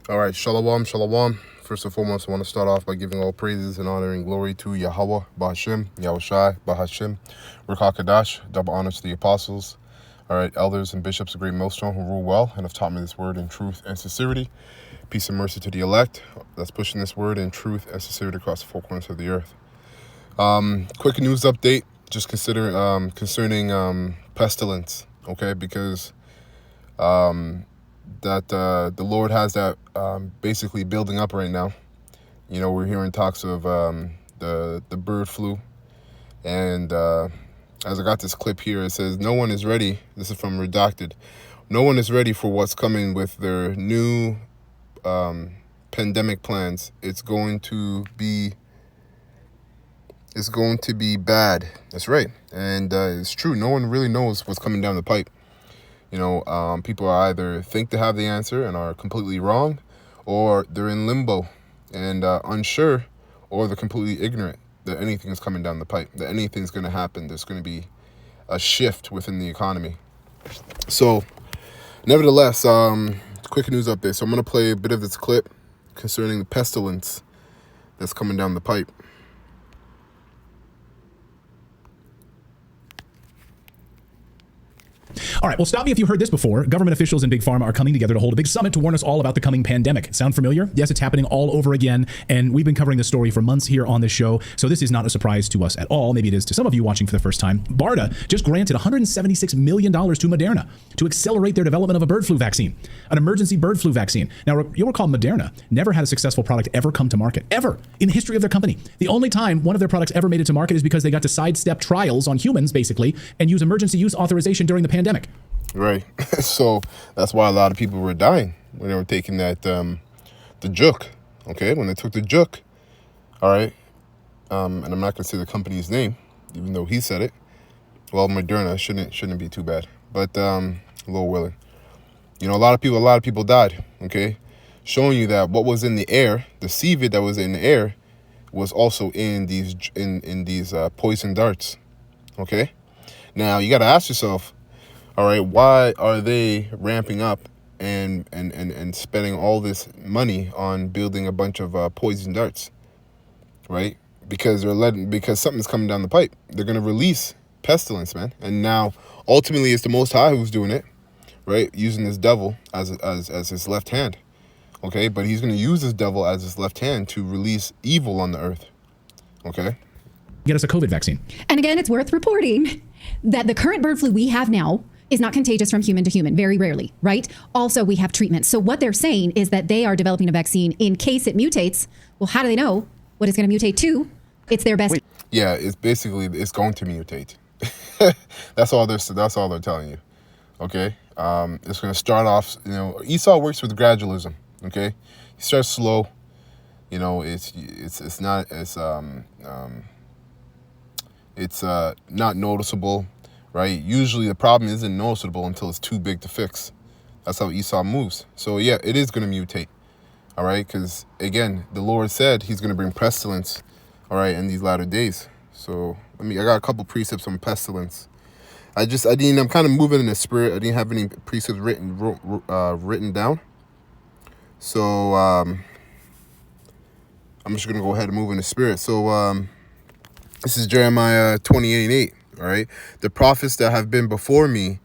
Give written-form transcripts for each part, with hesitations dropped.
All right, shalom, shalom. First and foremost, I want to start off by giving all praises and honor and glory to Yahweh, Bahashim, Yahushai, Bahashim, Rakakadash, double honor to the apostles. All right, elders and bishops, a great millstone who rule well and have taught me this word in truth and sincerity. Peace and mercy to the elect that's pushing this word in truth and sincerity across the four corners of the earth. Quick news update, just concerning pestilence, okay, because that the Lord has that basically building up right now. You know, we're hearing talks of the bird flu, and as I got this clip here, it says no one is ready. This is from Redacted. No one is ready for what's coming with their new pandemic plans. It's going to be bad. That's right, and it's true. No one really knows what's coming down the pipe. You know, people either think they have the answer and are completely wrong, or they're in limbo and unsure, or they're completely ignorant that anything is coming down the pipe, that anything's going to happen. There's going to be a shift within the economy. So, nevertheless, quick news update. So I'm going to play a bit of this clip concerning the pestilence that's coming down the pipe. All right, well, stop me if you heard this before. Government officials and Big Pharma are coming together to hold a big summit to warn us all about the coming pandemic. Sound familiar? Yes, it's happening all over again, and we've been covering this story for months here on this show, so this is not a surprise to us at all. Maybe it is to some of you watching for the first time. BARDA just granted $176 million to Moderna to accelerate their development of a bird flu vaccine, an emergency bird flu vaccine. Now, you'll recall Moderna never had a successful product ever come to market, ever, in the history of their company. The only time one of their products ever made it to market is because they got to sidestep trials on humans, basically, and use emergency use authorization during the pandemic. Right. So that's why a lot of people were dying when they were taking that the juke. Okay, when they took the juke. All right. And I'm not gonna say the company's name, even though he said it. Well, Moderna shouldn't be too bad, but a little willing. You know, a lot of people died. Okay, showing you that what was in the air, the seaweed that was in the air, was also in these poison darts. Okay. Now you got to ask yourself. All right, why are they ramping up and spending all this money on building a bunch of poison darts, right? Because because something's coming down the pipe. They're gonna release pestilence, man. And now, ultimately, it's the Most High who's doing it, right? Using this devil as his left hand, okay? But he's gonna use this devil as his left hand to release evil on the earth, okay? Get us a COVID vaccine. And again, it's worth reporting that the current bird flu we have now is not contagious from human to human, very rarely, right? Also, we have treatments. So what they're saying is that they are developing a vaccine in case it mutates. Well, how do they know what it's going to mutate to? It's their best. Yeah, it's going to mutate. That's all they're telling you. Okay? It's going to start off, you know, Esau works with gradualism, okay? He starts slow. You know, it's not noticeable. Right? Usually the problem isn't noticeable until it's too big to fix. That's how Esau moves. So yeah, it is going to mutate. All right? Because again, the Lord said he's going to bring pestilence, all right, in these latter days. So I got a couple precepts on pestilence. I'm kind of moving in the spirit. I didn't have any precepts written down. So I'm just going to go ahead and move in the spirit. So this is Jeremiah 28:8. All right, the prophets that have been before me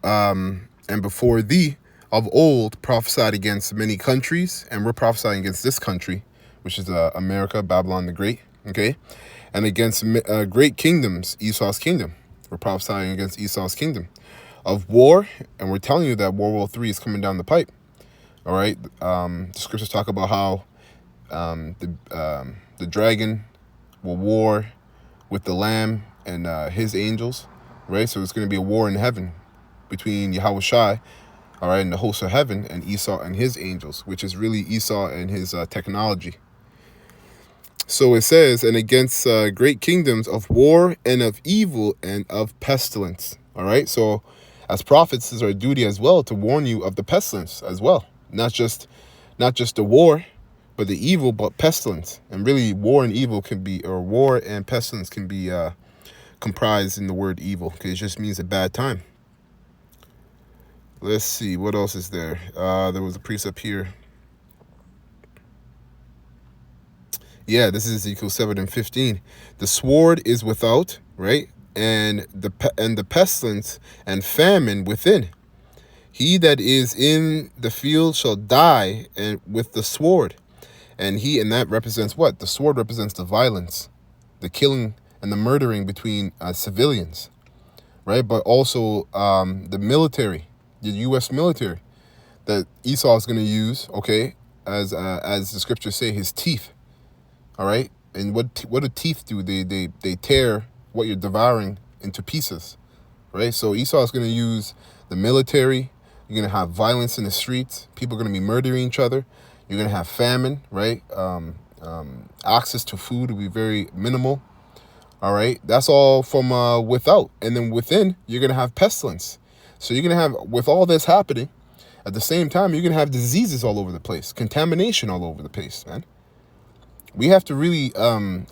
and before thee of old prophesied against many countries, and we're prophesying against this country, which is America, Babylon the Great, okay, and against great kingdoms, Esau's kingdom. We're prophesying against Esau's kingdom of war, and we're telling you that World War III is coming down the pipe. All right, the scriptures talk about how the dragon will war with the Lamb and his angels, right? So it's going to be a war in heaven between Yahushai, all right, and the hosts of heaven, and Esau and his angels, which is really Esau and his technology. So it says, and against great kingdoms of war and of evil and of pestilence, all right? So as prophets, it's our duty as well to warn you of the pestilence as well. Not just the war, but the evil, but pestilence. And really, war and pestilence can be comprised in the word evil, because it just means a bad time. Let's see, what else is there? There was a precept here. Yeah, this is Ezekiel 7:15. The sword is without, right? And the pestilence and famine within. He that is in the field shall die and with the sword. And that represents what? The sword represents the violence, the killing and the murdering between civilians, right? But also the military, the U.S. military that Esau is going to use, okay, as the scriptures say, his teeth. All right, and what do teeth do? They tear what you're devouring into pieces, right? So Esau is going to use the military. You're going to have violence in the streets. People are going to be murdering each other. You're going to have famine, right? Access to food will be very minimal. All right, that's all from without, and then within you're going to have pestilence. So you're going to have, with all this happening, at the same time you're going to have diseases all over the place, contamination all over the place, man. We have to really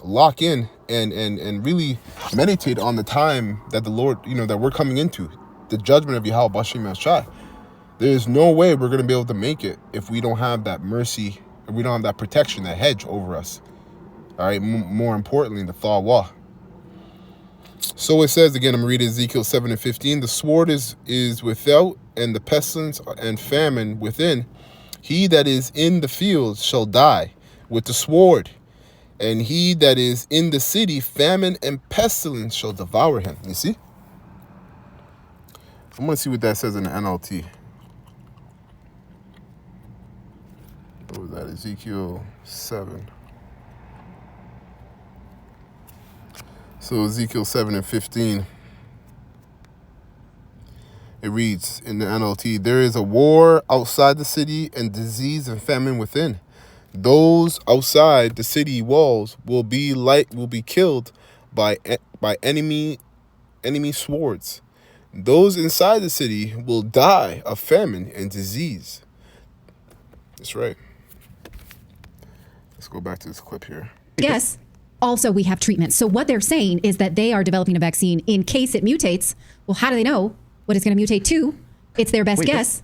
lock in and really meditate on the time that the Lord, that we're coming into, the judgment of Yahweh Bashim Yashai. There's no way we're going to be able to make it if we don't have that mercy, if we don't have that protection, that hedge over us. All right, more importantly, the Thawah. So it says again, I'm reading Ezekiel 7:15. The sword is without, and the pestilence and famine within. He that is in the field shall die with the sword, and he that is in the city, famine and pestilence shall devour him. You see? I'm going to see what that says in the NLT. What was that? Ezekiel 7. So Ezekiel 7:15. It reads in the NLT, there is a war outside the city and disease and famine within. Those outside the city walls will be killed by enemy swords. Those inside the city will die of famine and disease. That's right. Let's go back to this clip here. Yes. Also, we have treatment. So what they're saying is that they are developing a vaccine in case it mutates. Well, how do they know what it's going to mutate to? It's their best guess.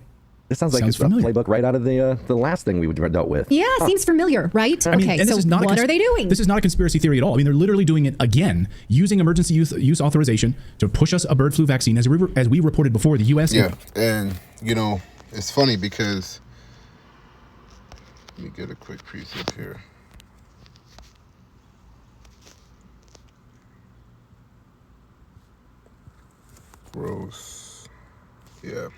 This sounds like it's a playbook right out of the last thing we dealt with. Yeah, seems familiar, right? Okay, so what are they doing? This is not a conspiracy theory at all. I mean, they're literally doing it again, using emergency use authorization to push us a bird flu vaccine. As we reported before, the U.S. Yeah, and, it's funny because, let me get a quick precept here. Gross. Yeah.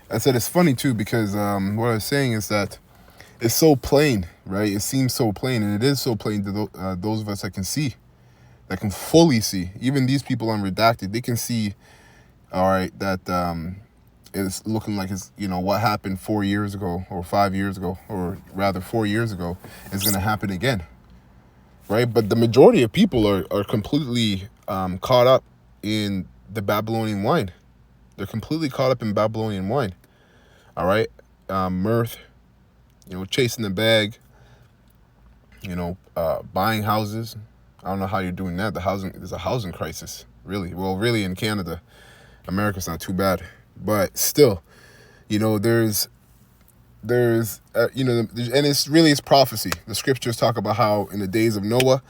I said it's funny too because what I was saying is that it's so plain, right? It seems so plain, and it is so plain to those of us that can see, that can fully see. Even these people on Redacted, they can see, all right, that it's looking like it's, what happened 4 years ago or 5 years ago, or rather 4 years ago, is going to happen again, right? But the majority of people are completely caught up in the Babylonian wine. They're completely caught up in Babylonian wine. All right. Mirth, chasing the bag, buying houses. I don't know how you're doing that. There's a housing crisis, really. Well, really in Canada. America's not too bad. But still, there's and it's prophecy. The scriptures talk about how in the days of Noah,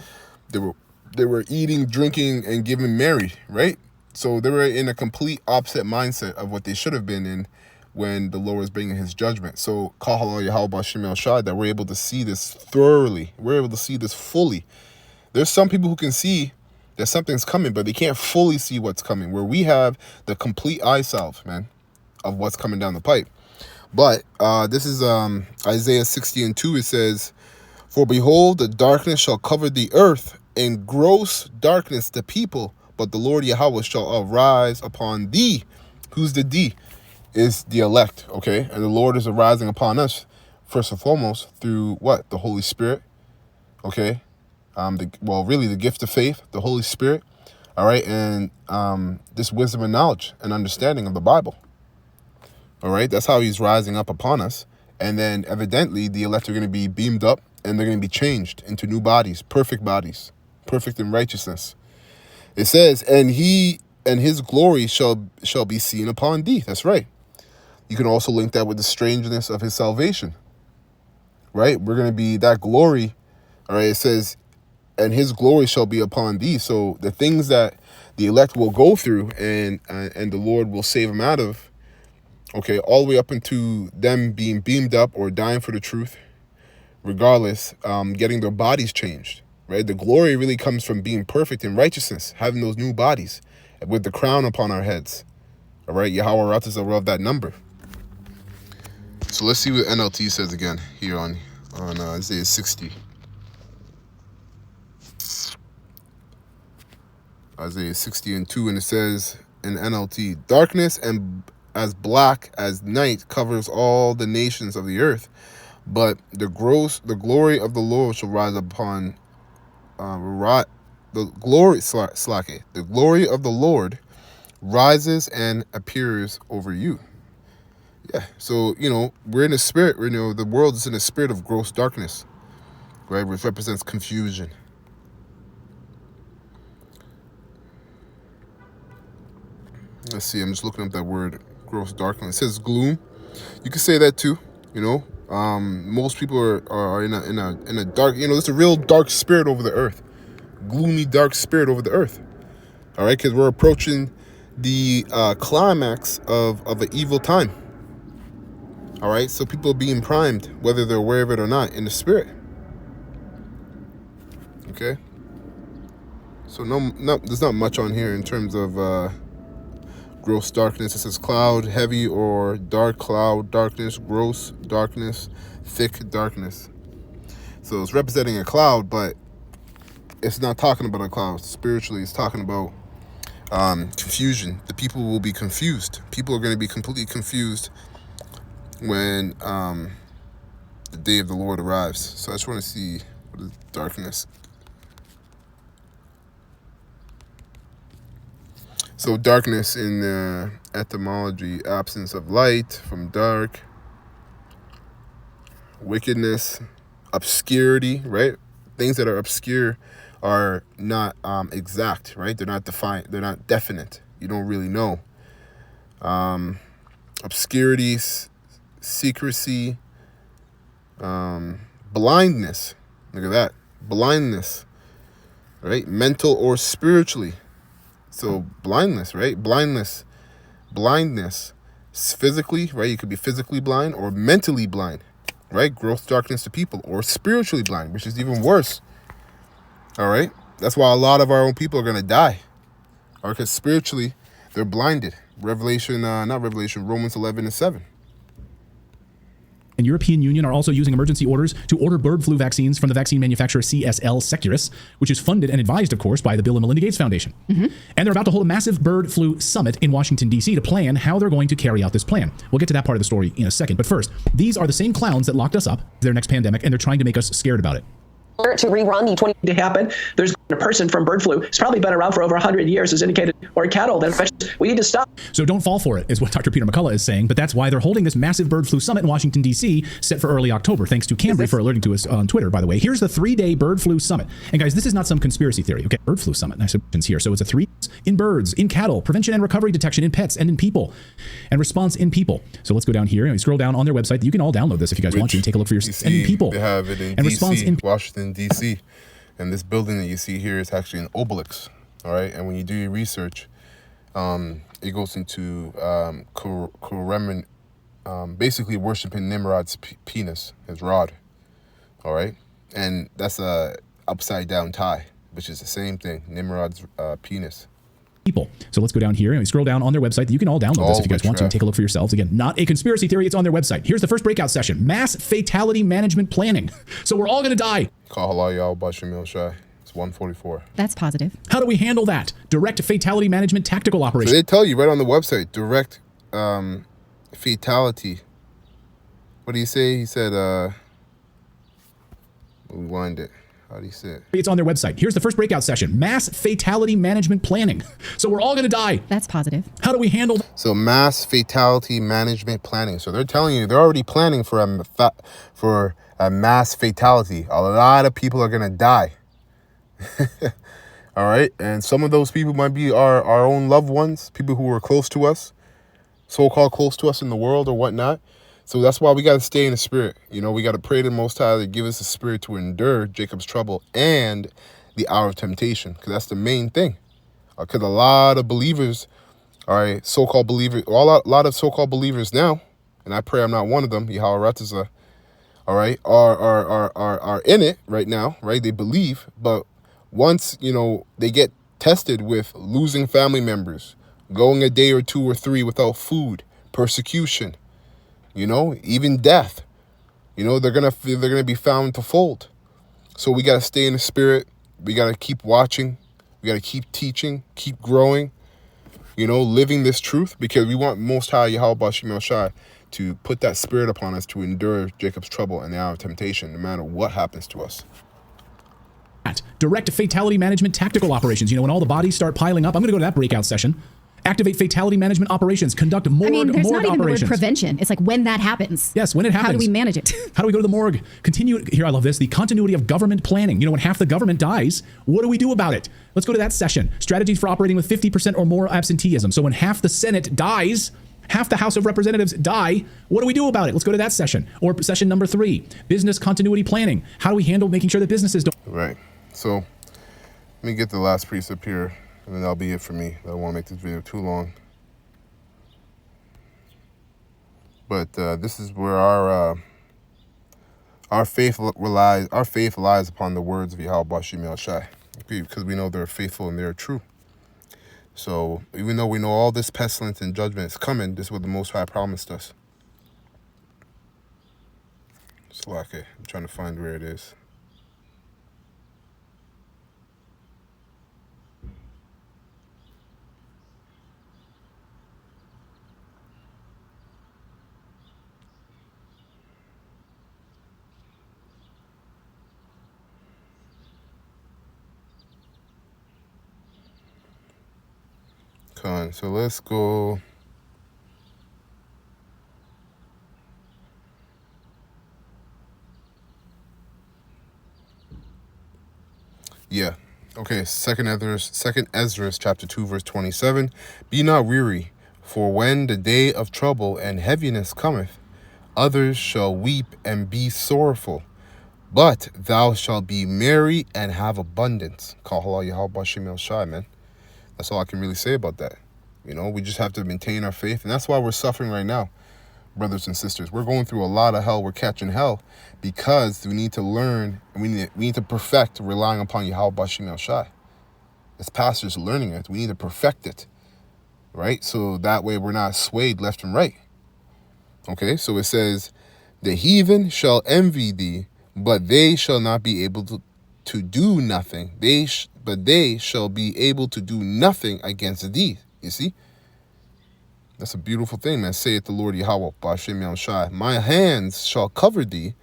they were eating, drinking, and getting married, right? So they were in a complete opposite mindset of what they should have been in when the Lord was bringing his judgment. So, Kahal Yahweh Bashim Shai, that we're able to see this thoroughly. We're able to see this fully. There's some people who can see that something's coming, but they can't fully see what's coming, where we have the complete eye salve, man, of what's coming down the pipe. But this is Isaiah 60:2. It says, for behold, the darkness shall cover the earth, and gross darkness the people. But the Lord Yahweh shall arise upon thee. Who's the thee? Is the elect, okay? And the Lord is arising upon us, first and foremost, through what? The Holy Spirit, okay? Really the gift of faith, the Holy Spirit, all right? And this wisdom and knowledge and understanding of the Bible, all right? That's how he's rising up upon us. And then evidently the elect are going to be beamed up, and they're going to be changed into new bodies, perfect in righteousness. It says, and his glory shall be seen upon thee. That's right. You can also link that with the strangeness of his salvation, right? We're going to be, that glory All right, it says, and his glory shall be upon thee. So the things that the elect will go through and the Lord will save them out of, okay, all the way up into them being beamed up or dying for the truth, regardless, getting their bodies changed, right? The glory really comes from being perfect in righteousness, having those new bodies with the crown upon our heads. All right, Yahweh Ratas are of that number. So let's see what NLT says again here on Isaiah 60. Isaiah 60 and 2, and it says in NLT, darkness and as black as night covers all the nations of the earth, but the glory of the Lord shall rise upon the glory of the Lord rises and appears over you. Yeah, so we're in a spirit. The world is in a spirit of gross darkness, right, which represents confusion. Let's see, I'm just looking up that word, gross darkness. It says gloom. You could say that too, most people are in a dark, there's a real dark spirit over the earth. Gloomy, dark spirit over the earth. All right, because we're approaching the climax of an evil time. All right, so people are being primed, whether they're aware of it or not, in the spirit. Okay. So no, there's not much on here in terms of gross darkness. It says cloud, heavy or dark cloud, darkness, gross darkness, thick darkness. So it's representing a cloud, but it's not talking about a cloud. Spiritually, it's talking about confusion. The people will be confused. People are going to be completely confused when the day of the Lord arrives. So I just want to see what is darkness. So darkness in the etymology, absence of light, from dark, wickedness, obscurity, right? Things that are obscure are not exact, right? They're not defined. They're not definite. You don't really know. Obscurity, secrecy, blindness. Look at that. Blindness, right? Mental or spiritually. So blindness, right? Blindness, physically, right? You could be physically blind or mentally blind, right? Gross darkness to people, or spiritually blind, which is even worse. All right. That's why a lot of our own people are going to die. Or because spiritually they're blinded. Romans 11:7. And European Union are also using emergency orders to order bird flu vaccines from the vaccine manufacturer CSL Seqirus, which is funded and advised, of course, by the Bill and Melinda Gates Foundation. And they're about to hold a massive bird flu summit in Washington, D.C. to plan how they're going to carry out this plan. We'll get to that part of the story in a second. But first, these are the same clowns that locked us up, their next pandemic, and they're trying to make us scared about it. To rerun the 20 to happen. There's a person from bird flu. It's probably been around for over 100 years, as indicated, or cattle. That we need to stop. So don't fall for it, is what Dr. Peter McCullough is saying. But that's why they're holding this massive bird flu summit in Washington, D.C., set for early October. Thanks to Cambry for alerting to us on Twitter, by the way. Here's the 3-day bird flu summit. And guys, this is not some conspiracy theory. Okay, bird flu summit. Nice options here. So it's a 3 in birds, in cattle, prevention and recovery detection in pets and in people, and response in people. So let's go down here and we scroll down on their website. You can all download this if you guys want to. Take a look for yourself. And in people. They have it in and DC, response in Washington, D.C. And this building that you see here is actually an obelisk, all right? And when you do your research, it goes into basically worshiping Nimrod's penis, his rod, all right? And that's a upside-down tie, which is the same thing, Nimrod's penis. People. So let's go down here and we scroll down on their website. You can all download this if you guys want to. Take a look for yourselves. Again, not a conspiracy theory. It's on their website. Here's the first breakout session. Mass fatality management planning. So we're all going to die. Kahala Yao Bashimil Shai. It's 144. That's positive. How do we handle that? Direct fatality management tactical operation. So they tell you right on the website, direct fatality. What do you say? He said, rewind it. How do you say it? It's on their website. Here's the first breakout session. Mass fatality management planning. So we're all going to die. That's positive. How do we handle that? So mass fatality management planning. So they're telling you they're already planning for a mass fatality. A lot of people are going to die. All right. And some of those people might be our own loved ones, people who are close to us, so-called close to us in the world or whatnot. So that's why we got to stay in the spirit. You know, we got to pray to the Most High to give us the spirit to endure Jacob's trouble and the hour of temptation, because that's the main thing. Because a lot of believers, all right, so-called believers, a lot of so-called believers now, and I pray I'm not one of them, Yahweh Ratazah, all right, are in it right now, right? They believe, but once, you know, they get tested with losing family members, going a day or 2 or 3 without food, persecution, you know, even death, you know, they're gonna be found to fold. So we gotta stay in the spirit. We gotta keep watching. We gotta keep teaching, keep growing, you know, living this truth, because we want Most High Yahweh Bashim El Shai to put that spirit upon us to endure Jacob's trouble and the hour of temptation, no matter what happens to us. Direct fatality management tactical operations. You know, when all the bodies start piling up, I'm going to go to that breakout session. Activate fatality management operations. Conduct morgue operations. There's not even the word prevention. It's like when that happens. Yes, when it happens. How do we manage it? How do we go to the morgue? Continue. Here, I love this. The continuity of government planning. You know, when half the government dies, what do we do about it? Let's go to that session. Strategies for operating with 50% or more absenteeism. So when half the Senate dies, half the House of Representatives die, what do we do about it? Let's go to that session. Or session number 3, business continuity planning. How do we handle making sure that businesses don't... Right. So let me get the last precept here, and then that'll be it for me. I don't want to make this video too long. But this is where our faith relies. Our faith lies upon the words of Yahweh Bashim El Shai, because we know they're faithful and they're true. So even though we know all this pestilence and judgment is coming, this is what the Most High promised us. Slack it. I'm trying to find where it is. So let's go. Yeah. Okay. Second Ezra chapter 2 verse 27. Be not weary, for when the day of trouble and heaviness cometh, others shall weep and be sorrowful, but thou shalt be merry and have abundance. Call halal Yahweh Bashim El Shai, man. That's all I can really say about that. You know, we just have to maintain our faith. And that's why we're suffering right now, brothers and sisters. We're going through a lot of hell. We're catching hell because we need to learn, and we need to perfect relying upon Yahweh Bashim El Shai. As pastors learning it, we need to perfect it, right? So that way we're not swayed left and right. Okay, so it says, the heathen shall envy thee, but they shall not be able to do nothing. But they shall be able to do nothing against thee. You see? That's a beautiful thing, man. Saith the Lord Yahweh, Ba'ashem El Shai. My hands shall cover thee,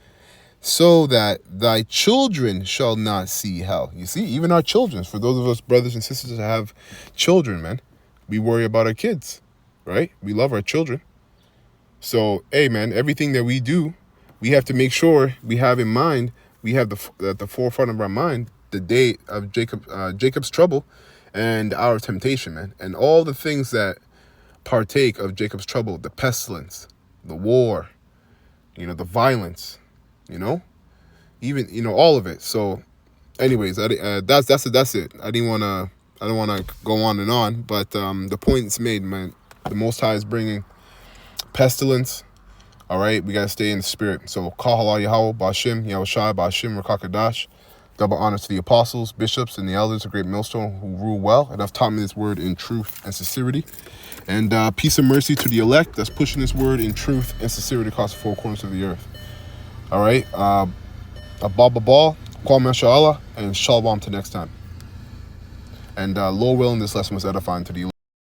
so that thy children shall not see hell. You see? Even our children. For those of us brothers and sisters that have children, man, we worry about our kids, right? We love our children. So, hey, man, everything that we do, we have to make sure we have in mind, we have at the forefront of our mind, the day of Jacob's trouble and our temptation, man. And all the things that partake of Jacob's trouble, the pestilence, the war, you know, the violence, you know, even, you know, all of it. So anyways, that's it. I don't want to go on and on, but the point is made, man. The Most High is bringing pestilence. All right, we got to stay in the spirit. So call halal Yahweh, Ba'ashim, Yahweh Shai, Ba'ashim, Rakakadash. Double honor to the apostles, bishops, and the elders of great millstone who rule well and have taught me this word in truth and sincerity. And peace and mercy to the elect that's pushing this word in truth and sincerity across the 4 corners of the earth. All right. Abba, Kwame Mashallah, and Shalom to next time. And Lord willing, this lesson was edifying to the